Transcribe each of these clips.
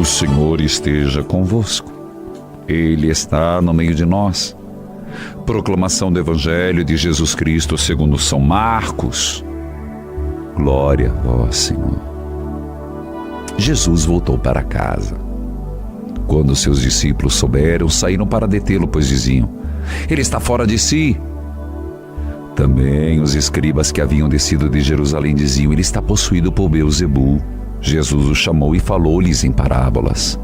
O Senhor esteja convosco. Ele está no meio de nós. Proclamação do Evangelho de Jesus Cristo segundo São Marcos. Glória a vós, Senhor. Jesus voltou para casa. Quando seus discípulos souberam, saíram para detê-lo, pois diziam: ele está fora de si. Também os escribas que haviam descido de Jerusalém diziam: ele está possuído por Beelzebu. Jesus o chamou e falou-lhes em parábolas.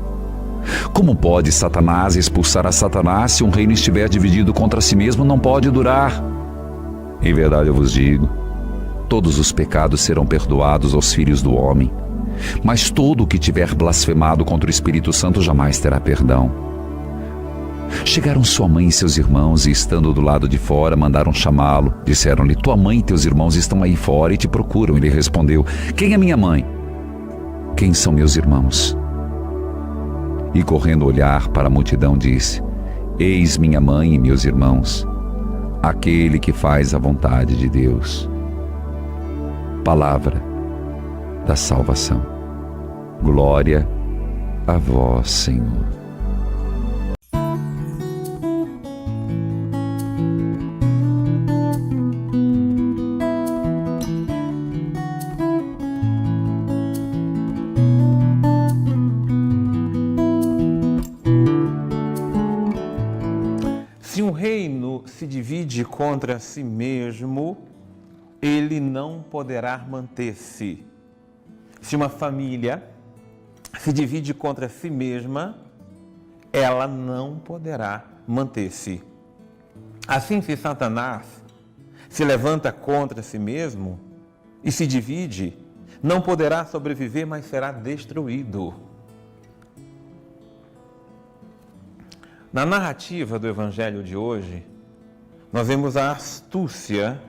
Como pode Satanás expulsar a Satanás? Se um reino estiver dividido contra si mesmo, não pode durar. Em verdade eu vos digo, todos os pecados serão perdoados aos filhos do homem, mas todo o que tiver blasfemado contra o Espírito Santo jamais terá perdão. Chegaram sua mãe e seus irmãos e, estando do lado de fora, mandaram chamá-lo. Disseram-lhe: tua mãe e teus irmãos estão aí fora e te procuram. Ele respondeu: quem é minha mãe? Quem são meus irmãos? E correndo olhar para a multidão disse: eis minha mãe e meus irmãos, aquele que faz a vontade de Deus. Palavra da salvação. Glória a vós, Senhor. Se um reino se divide contra si mesmo, ele não poderá manter-se. Se uma família se divide contra si mesma, ela não poderá manter-se. Assim, se Satanás se levanta contra si mesmo e se divide, não poderá sobreviver, mas será destruído. Na narrativa do Evangelho de hoje, nós vemos a astúcia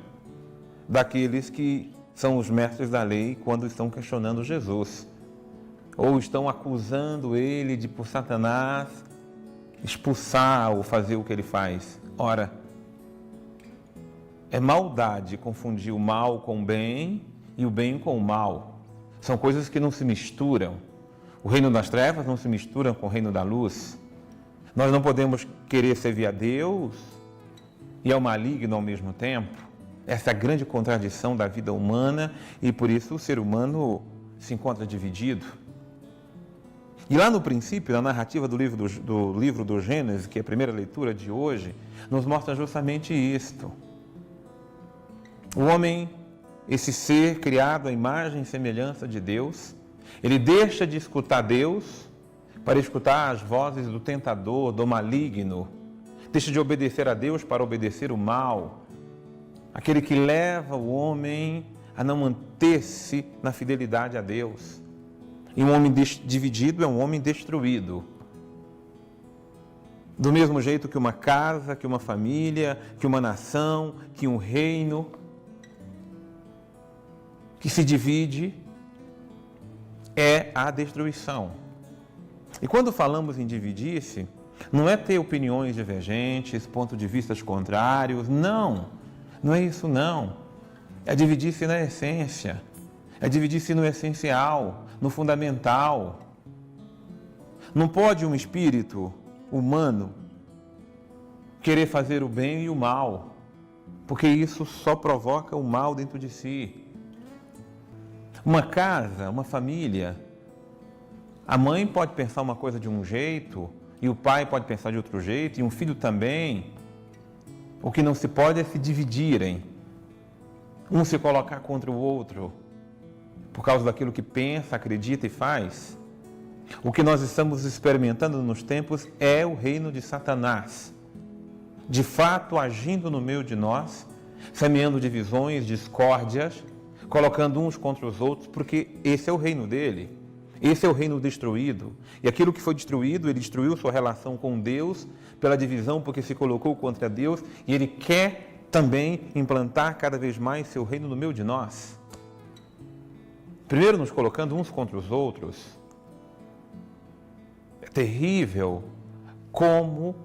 daqueles que são os mestres da lei quando estão questionando Jesus, ou estão acusando ele de, por Satanás, expulsar ou fazer o que ele faz. Ora, é maldade confundir o mal com o bem e o bem com o mal. São coisas que não se misturam. O reino das trevas não se mistura com o reino da luz. Nós não podemos querer servir a Deus e ao maligno ao mesmo tempo. Essa é a grande contradição da vida humana e por isso o ser humano se encontra dividido. E lá no princípio, na narrativa do livro do Gênesis, que é a primeira leitura de hoje, nos mostra justamente isto. O homem, esse ser criado à imagem e semelhança de Deus, ele deixa de escutar Deus para escutar as vozes do tentador, do maligno. Deixa de obedecer a Deus para obedecer o mal. Aquele que leva o homem a não manter-se na fidelidade a Deus. E um homem dividido é um homem destruído. Do mesmo jeito que uma casa, que uma família, que uma nação, que um reino que se divide é a destruição. E quando falamos em dividir-se, não é ter opiniões divergentes, pontos de vista contrários, não é isso não. É dividir-se na essência, é dividir-se no essencial, no fundamental. Não pode um espírito humano querer fazer o bem e o mal, porque isso só provoca o mal dentro de si. Uma casa, uma família, a mãe pode pensar uma coisa de um jeito, e o pai pode pensar de outro jeito, e um filho também. O que não se pode é se dividirem, um se colocar contra o outro, por causa daquilo que pensa, acredita e faz. O que nós estamos experimentando nos tempos é o reino de Satanás, de fato agindo no meio de nós, semeando divisões, discórdias, colocando uns contra os outros, porque esse é o reino dele. Esse é o reino destruído. E aquilo que foi destruído, ele destruiu sua relação com Deus pela divisão, porque se colocou contra Deus, e ele quer também implantar cada vez mais seu reino no meio de nós. Primeiro nos colocando uns contra os outros. É terrível como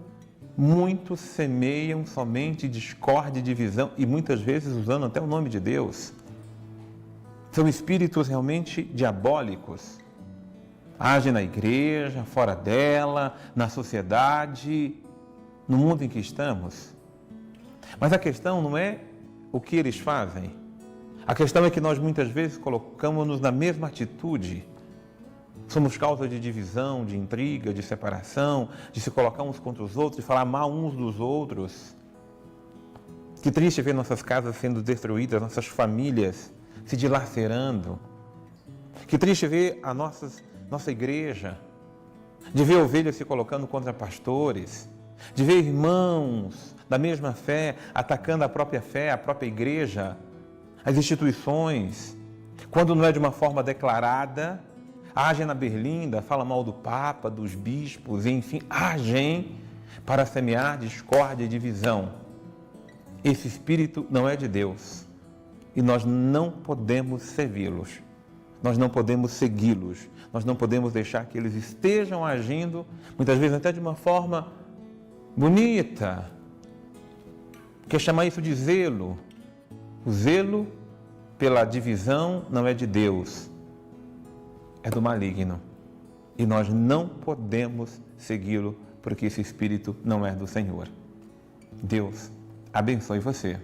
muitos semeiam somente discórdia e divisão, e muitas vezes usando até o nome de Deus. São espíritos realmente diabólicos. age na igreja, fora dela, na sociedade, no mundo em que estamos. Mas a questão não é o que eles fazem. A questão é que nós muitas vezes colocamos-nos na mesma atitude. Somos causa de divisão, de intriga, de separação, de se colocar uns contra os outros, de falar mal uns dos outros. Que triste ver nossas casas sendo destruídas, nossas famílias se dilacerando. Que triste ver a nossa igreja, de ver ovelhas se colocando contra pastores, de ver irmãos da mesma fé atacando a própria fé, a própria igreja, as instituições, quando não é de uma forma declarada, agem na berlinda, fala mal do Papa, dos bispos, enfim, agem para semear discórdia e divisão. Esse espírito não é de Deus e nós não podemos servi-los, nós não podemos segui-los, nós não podemos deixar que eles estejam agindo, muitas vezes até de uma forma bonita. Quer chamar isso de zelo? O zelo pela divisão não é de Deus, é do maligno. E nós não podemos segui-lo, porque esse espírito não é do Senhor. Deus abençoe você.